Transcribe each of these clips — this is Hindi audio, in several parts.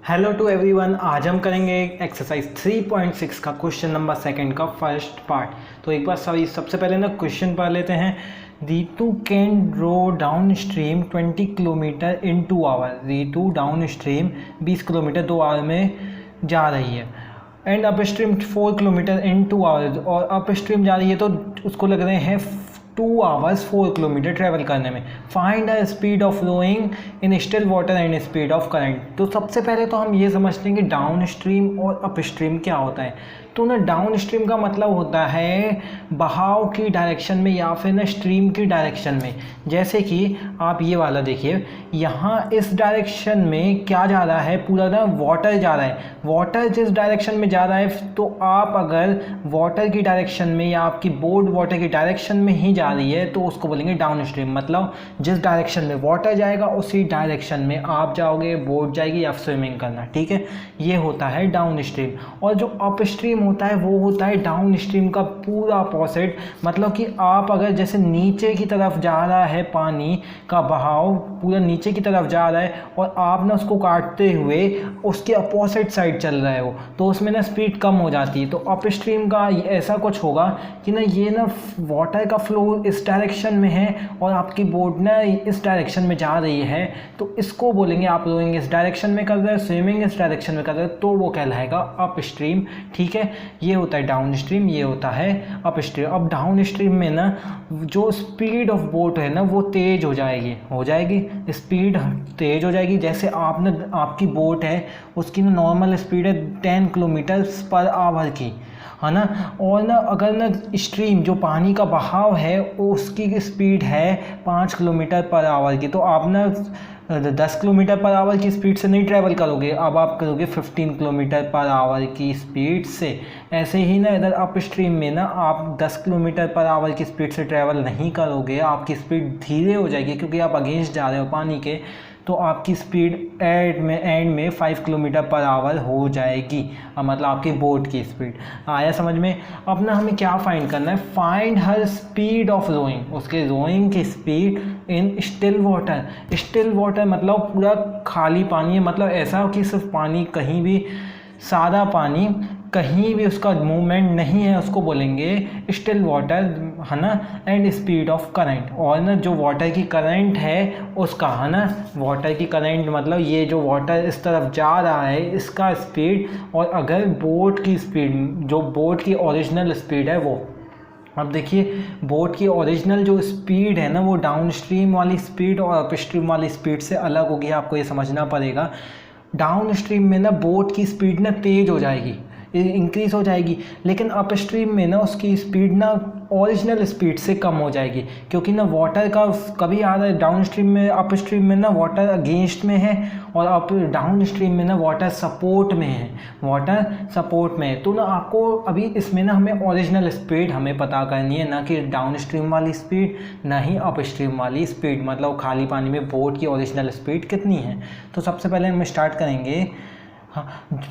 Hello to everyone. आज हम करेंगे एक्सरसाइज 3.6 का क्वेश्चन नंबर सेकंड का फर्स्ट पार्ट। तो एक बार सबसे पहले ना क्वेश्चन पढ़ लेते हैं। Ritu can row downstream 20 kilometre in 2 hour. Ritu downstream 20 kilometre 2 hour में जा रही है and upstream 4 kilometre in 2 hours. और अप स्ट्रीम जा रही है तो उसको लग रहे हैं 2 आवर्स 4 किलोमीटर ट्रैवल करने में। Find the speed of rowing in still water and speed of current. तो सबसे पहले तो हम ये समझते हैं कि डाउन स्ट्रीम और अप स्ट्रीम क्या होता है। तो ना डाउन स्ट्रीम का मतलब होता है बहाव की डायरेक्शन में या फिर ना स्ट्रीम की डायरेक्शन में। जैसे कि आप ये वाला देखिए, यहाँ इस डायरेक्शन में क्या जा रहा है, पूरा ना वाटर जा रहा है। वाटर जिस डायरेक्शन में जा रहा है तो आप अगर वाटर की डायरेक्शन में या आपकी बोट वाटर की डायरेक्शन में ही जा रही है तो उसको बोलेंगे डाउन स्ट्रीम। मतलब जिस डायरेक्शन में वाटर जाएगा उसी डायरेक्शन में आप जाओगे, बोट जाएगी या स्विमिंग करना, ठीक है। ये होता है डाउन स्ट्रीम। और जो अप स्ट्रीम होता है वो होता है डाउन स्ट्रीम का पूरा अपोजिट। मतलब कि आप अगर जैसे नीचे की तरफ जा रहा है, पानी का बहाव पूरा नीचे की तरफ जा रहा है और आप ना उसको काटते हुए उसके अपोजिट साइड चल रहे हो तो उसमें ना स्पीड कम हो जाती है। तो अप स्ट्रीम का ऐसा कुछ होगा कि ना ये ना वाटर का फ्लो इस डायरेक्शन में है और आपकी बोट ना इस डायरेक्शन में जा रही है, तो इसको बोलेंगे आप रोइंग इस डायरेक्शन में कर रहे हो, स्विमिंग इस डायरेक्शन में कर रहे हो, तो वो कहलाएगा अप स्ट्रीम, ठीक है। ये होता है डाउन स्ट्रीम, ये होता है अप स्ट्रीम। अब डाउन स्ट्रीम में ना जो स्पीड ऑफ बोट है ना वो तेज़ हो जाएगी स्पीड तेज़ हो जाएगी। जैसे आप ना आपकी बोट है उसकी ना नॉर्मल स्पीड है 10 किलोमीटर पर आवर की, है ना। और ना अगर ना स्ट्रीम जो पानी का बहाव है उसकी स्पीड है 5 किलोमीटर पर आवर की, तो आप ना 10 किलोमीटर पर आवर की स्पीड से नहीं ट्रैवल करोगे, अब आप करोगे 15 किलोमीटर पर आवर की स्पीड से। ऐसे ही ना इधर अप स्ट्रीम में ना आप 10 किलोमीटर पर आवर की स्पीड से ट्रैवल नहीं करोगे, आपकी स्पीड धीरे हो जाएगी क्योंकि आप अगेंस्ट जा रहे हो पानी के। तो आपकी स्पीड एंड में 5 किलोमीटर पर आवर हो जाएगी। मतलब आपकी बोट की स्पीड आया समझ में। अब ना हमें क्या फाइंड करना है, find her speed of rowing, उसके रोइंग की speed in still water. Still water मतलब पूरा खाली पानी है, मतलब ऐसा कि सिर्फ पानी कहीं भी, सादा पानी कहीं भी उसका मूवमेंट नहीं है, उसको बोलेंगे स्टिल वाटर, है ना। एंड स्पीड ऑफ करंट, और ना जो वाटर की करंट है उसका, है ना, वाटर की करंट मतलब ये जो वाटर इस तरफ जा रहा है इसका स्पीड, और अगर बोट की स्पीड, जो बोट की ओरिजिनल स्पीड है वो। अब देखिए बोट की ओरिजिनल जो स्पीड है ना वो डाउन स्ट्रीम वाली स्पीड और अप स्ट्रीम वाली स्पीड से अलग होगी, आपको ये समझना पड़ेगा। डाउन स्ट्रीम में ना बोट की स्पीड ना तेज़ हो जाएगी, इंक्रीज़ हो जाएगी, लेकिन अप स्ट्रीम में ना उसकी स्पीड ना ओरिजिनल स्पीड से कम हो जाएगी, क्योंकि ना वाटर का कभी आ रहा है डाउन स्ट्रीम में, अप स्ट्रीम में ना वाटर अगेंस्ट में है और अप डाउन स्ट्रीम में ना वाटर सपोर्ट में है, वाटर सपोर्ट में है। तो ना आपको अभी इसमें ना हमें ओरिजिनल स्पीड हमें पता करनी है, ना कि डाउन स्ट्रीम वाली स्पीड ना ही अप स्ट्रीम वाली स्पीड, मतलब खाली पानी में बोट की ओरिजिनल स्पीड कितनी है। तो सबसे पहले हम स्टार्ट करेंगे। हाँ,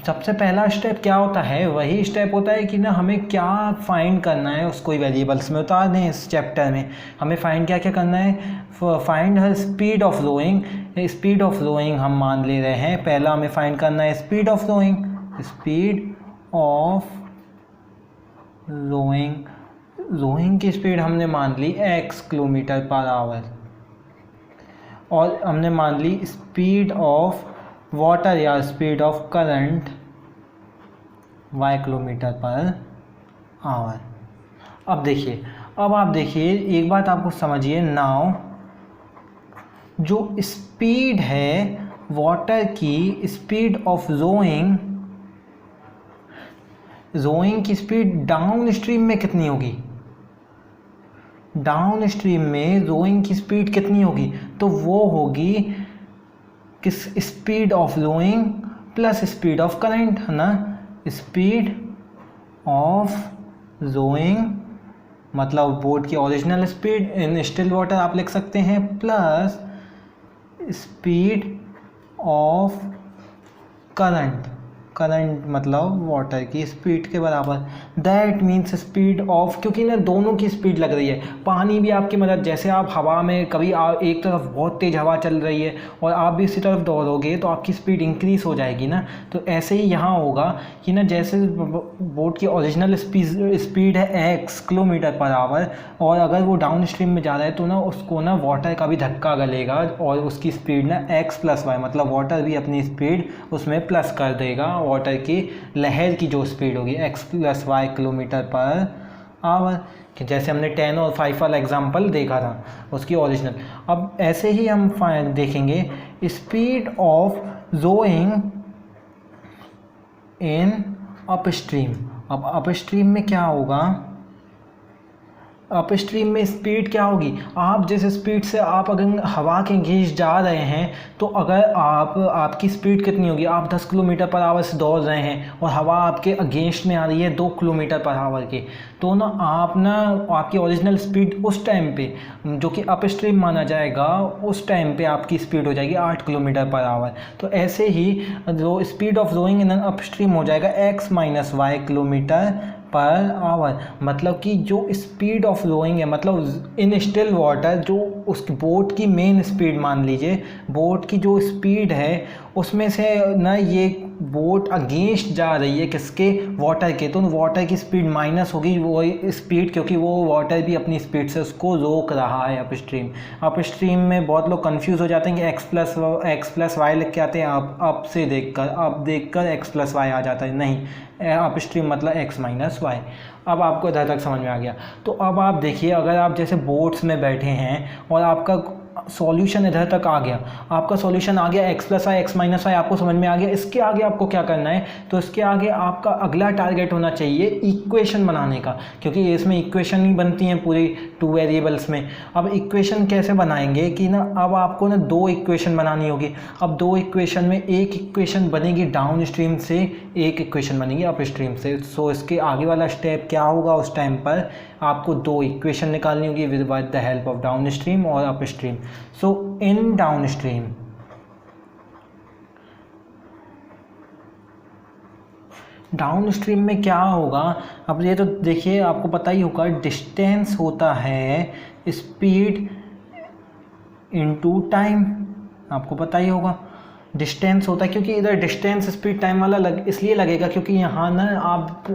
सबसे पहला स्टेप क्या होता है, वही स्टेप होता है कि ना हमें क्या फाइंड करना है, उसको वेरिएबल्स में उतार दें। इस चैप्टर में हमें फाइंड क्या क्या करना है, find her speed of rowing. Speed of rowing हम मान ले रहे हैं, पहला हमें फाइंड करना है speed of rowing. Speed of rowing, rowing की स्पीड हमने मान ली x किलोमीटर पर आवर, और हमने मान ली स्पीड ऑफ वाटर या speed of current y kilometre per hour. अब देखिए, अब आप देखिए एक बात आपको समझिए, नाउ जो स्पीड है वाटर की, स्पीड ऑफ रोइंग, रोइंग की स्पीड डाउन स्ट्रीम में कितनी होगी, डाउन स्ट्रीम में रोइंग की स्पीड कितनी होगी, तो वो होगी किस, speed of rowing plus speed of current, है ना। स्पीड ऑफ रोइंग मतलब बोट की original speed in still water आप लिख सकते हैं, plus speed of current, current मतलब वाटर की स्पीड के बराबर। दैट मीन्स स्पीड ऑफ, क्योंकि ना दोनों की स्पीड लग रही है। पानी भी आपकी मदद, जैसे आप हवा में कभी एक तरफ बहुत तेज़ हवा चल रही है और आप भी इसी तरफ दौड़ोगे तो आपकी स्पीड इंक्रीज़ हो जाएगी ना। तो ऐसे ही यहाँ होगा कि ना जैसे बोट की ओरिजिनल स्पीड है x किलोमीटर पर आवर, और अगर वो डाउन स्ट्रीम में जा रहा है तो ना उसको ना वाटर का भी धक्का गलेगा और उसकी स्पीड ना x + y, मतलब वाटर भी अपनी स्पीड उसमें प्लस कर देगा। वाटर की लहर की जो स्पीड होगी x + y kilometre per our, कि जैसे हमने 10 और 5 वाला एग्जांपल देखा था उसकी ओरिजिनल। अब ऐसे ही हम देखेंगे speed of rowing in upstream. अब अपस्ट्रीम में क्या होगा, अपस्ट्रीम में स्पीड क्या होगी, आप जिस स्पीड से आप अगर हवा के अगेंस्ट जा रहे हैं तो अगर आपकी स्पीड कितनी होगी, आप 10 किलोमीटर पर आवर से दौड़ रहे हैं और हवा आपके अगेंस्ट में आ रही है 2 किलोमीटर पर आवर के, तो ना आपकी ओरिजिनल स्पीड उस टाइम पे जो कि अपस्ट्रीम माना जाएगा उस टाइम पे आपकी स्पीड हो जाएगी 8 किलोमीटर पर आवर। तो ऐसे ही जो speed of rowing in upstream हो जाएगा x - y kilometre per hour. मतलब कि जो स्पीड ऑफ रोइंग है, मतलब इन स्टिल वाटर, जो उस बोट की मेन स्पीड मान लीजिए, बोट की जो स्पीड है उसमें से ना ये बोट अगेंस्ट जा रही है किसके, वाटर के, तो वाटर की स्पीड माइनस होगी वो स्पीड, क्योंकि वो वाटर भी अपनी स्पीड से उसको रोक रहा है अपस्ट्रीम। अपस्ट्रीम में बहुत लोग कंफ्यूज हो जाते हैं कि x + y लिख के आते हैं, अब से देखकर x + y आ जाता है, नहीं, अपस्ट्रीम मतलब x - y। अब आपको इधर तक समझ में आ गया। तो अब आप देखिए, अगर आप जैसे बोट्स में बैठे हैं और आपका सॉल्यूशन इधर तक आ गया, आपका सॉल्यूशन आ गया x + y x - y, आपको समझ में आ गया। इसके आगे आपको क्या करना है, तो इसके आगे आपका अगला टारगेट होना चाहिए इक्वेशन बनाने का, क्योंकि इसमें इक्वेशन ही बनती हैं पूरी 2 वेरिएबल्स में। अब इक्वेशन कैसे बनाएंगे कि ना, अब आपको ना 2 इक्वेशन बनानी होगी। अब 2 इक्वेशन में एक इक्वेशन बनेगी डाउन स्ट्रीम से, एक इक्वेशन बनेगी अप स्ट्रीम से। सो इसके आगे वाला स्टेप क्या होगा, उस टाइम पर आपको 2 इक्वेशन निकालनी होगी with the help of down stream और अप स्ट्रीम। सो इन डाउन स्ट्रीम में क्या होगा, अब ये तो देखिए आपको पता ही होगा, डिस्टेंस होता है स्पीड इनटू टाइम, आपको पता ही होगा डिस्टेंस होता है, क्योंकि इधर डिस्टेंस स्पीड टाइम वाला इसलिए लगेगा क्योंकि यहाँ ना आप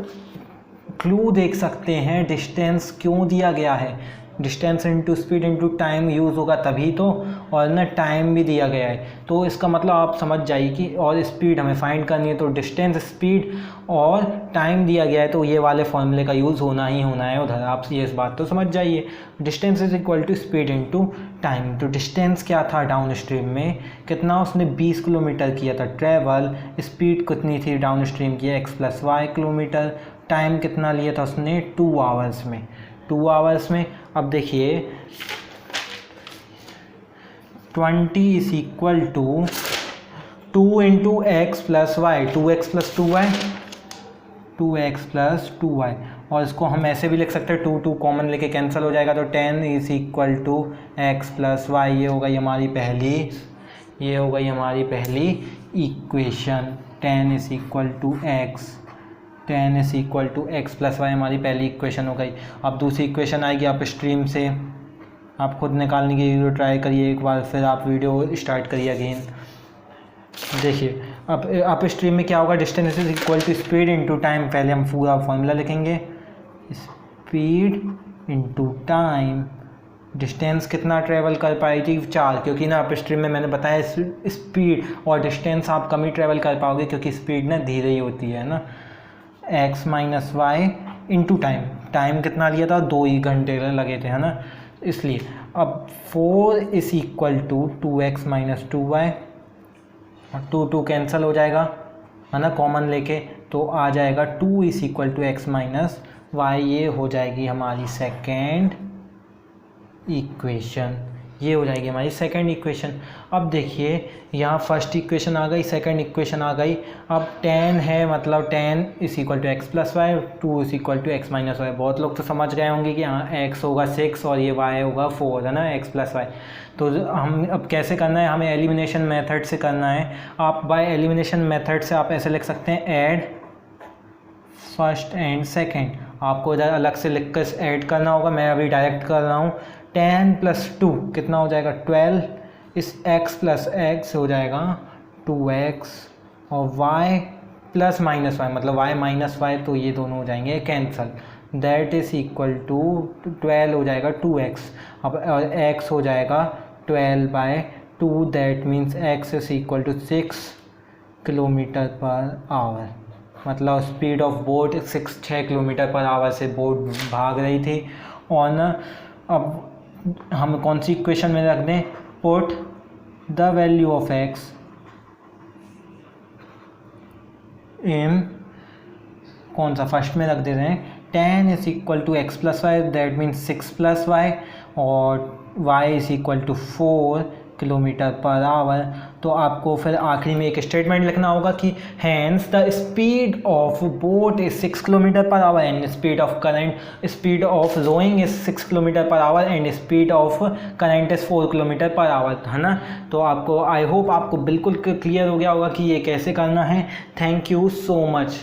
क्लू देख सकते हैं डिस्टेंस क्यों दिया गया है। Distance into speed into time use होगा तभी तो, और ना टाइम भी दिया गया है, तो इसका मतलब आप समझ जाइए कि, और स्पीड हमें फाइंड करनी है, तो डिस्टेंस, स्पीड और टाइम दिया गया है, तो ये वाले फॉर्मूले का यूज़ होना ही होना है उधर। आप ये इस बात तो समझ जाइए, distance is equal to speed into time. तो डिस्टेंस क्या था डाउन स्ट्रीम में, कितना उसने 20 किलोमीटर किया था ट्रैवल, स्पीड कितनी थी डाउन स्ट्रीम की x + y किलोमीटर, टाइम कितना लिया था उसने 2 आवर्स में, 2 आवर्स में। अब देखिए 20 = 2 × x + y, 2x + 2y, 2x + 2y, और इसको हम ऐसे भी लिख सकते हैं, 2 2 कॉमन लेके कैंसिल हो जाएगा, तो 10 = x + y। ये हो गई हमारी पहली इक्वेशन, 10 = x + y हमारी पहली इक्वेशन हो गई। अब दूसरी इक्वेशन आएगी अप स्ट्रीम से, आप खुद निकालने की वीडियो ट्राई करिए एक बार, फिर आप वीडियो स्टार्ट करिए अगेन। देखिए अब अप स्ट्रीम में क्या होगा, distance is equal to speed into time. पहले हम पूरा फॉर्मूला लिखेंगे, स्पीड इनटू टाइम। डिस्टेंस कितना ट्रैवल कर पाई थी 4, क्योंकि ना अप स्ट्रीम में मैंने बताया स्पीड और डिस्टेंस आप कम ही ट्रैवल कर पाओगे क्योंकि स्पीड ना धीरे ही होती है ना। x - y इंटू टाइम कितना लिया था, 2 ही घंटे लगे थे, है ना, इसलिए। अब 4 = 2x - 2y, और 2 2 कैंसिल हो जाएगा, है ना, कॉमन लेके, तो आ जाएगा 2 = x - y। ये हो जाएगी हमारी सेकेंड इक्वेशन। ये हो जाएगी हमारी सेकंड इक्वेशन। अब देखिए यहाँ फर्स्ट इक्वेशन आ गई, सेकंड इक्वेशन आ गई। अब 10 है मतलब 10 is equal to x plus y, 2 is equal to x minus y. बहुत लोग तो समझ गए होंगे कि हाँ x होगा 6 और ये y होगा 4, है ना, x प्लस वाई। तो हम अब कैसे करना है, हमें एलिमिनेशन मेथड से करना है। आप बाय एलिमिनेशन मेथड से आप ऐसे लिख सकते हैं ऐड फर्स्ट एंड सेकेंड। आपको इधर अलग से लिख कर ऐड करना होगा, मैं अभी डायरेक्ट कर रहा हूँ। 10 + 2 कितना हो जाएगा 12, इस x प्लस x हो जाएगा 2x और y प्लस माइनस वाई मतलब y माइनस वाई, तो ये दोनों हो जाएंगे cancel. That is equal to 12 हो जाएगा 2x, अब x हो जाएगा 12/2, that means x is equal to 6 km/h। मतलब स्पीड ऑफ बोट 6 km/h से बोट भाग रही थी। और अब हम कौन सी इक्वेशन में रख दें, put the value of x in कौन सा फर्स्ट में रख दे रहे हैं 10 is equal to x plus y, that means 6 + y, और y is equal to 4 km/h। तो आपको फिर आखिरी में एक स्टेटमेंट लिखना होगा कि hence the speed of boat is 6 km/h and speed of current, speed of rowing is 6 km/h and speed of current is 4 km/h, है ना। तो आपको आई होप आपको बिल्कुल क्लियर हो गया होगा कि ये कैसे करना है। Thank you so much.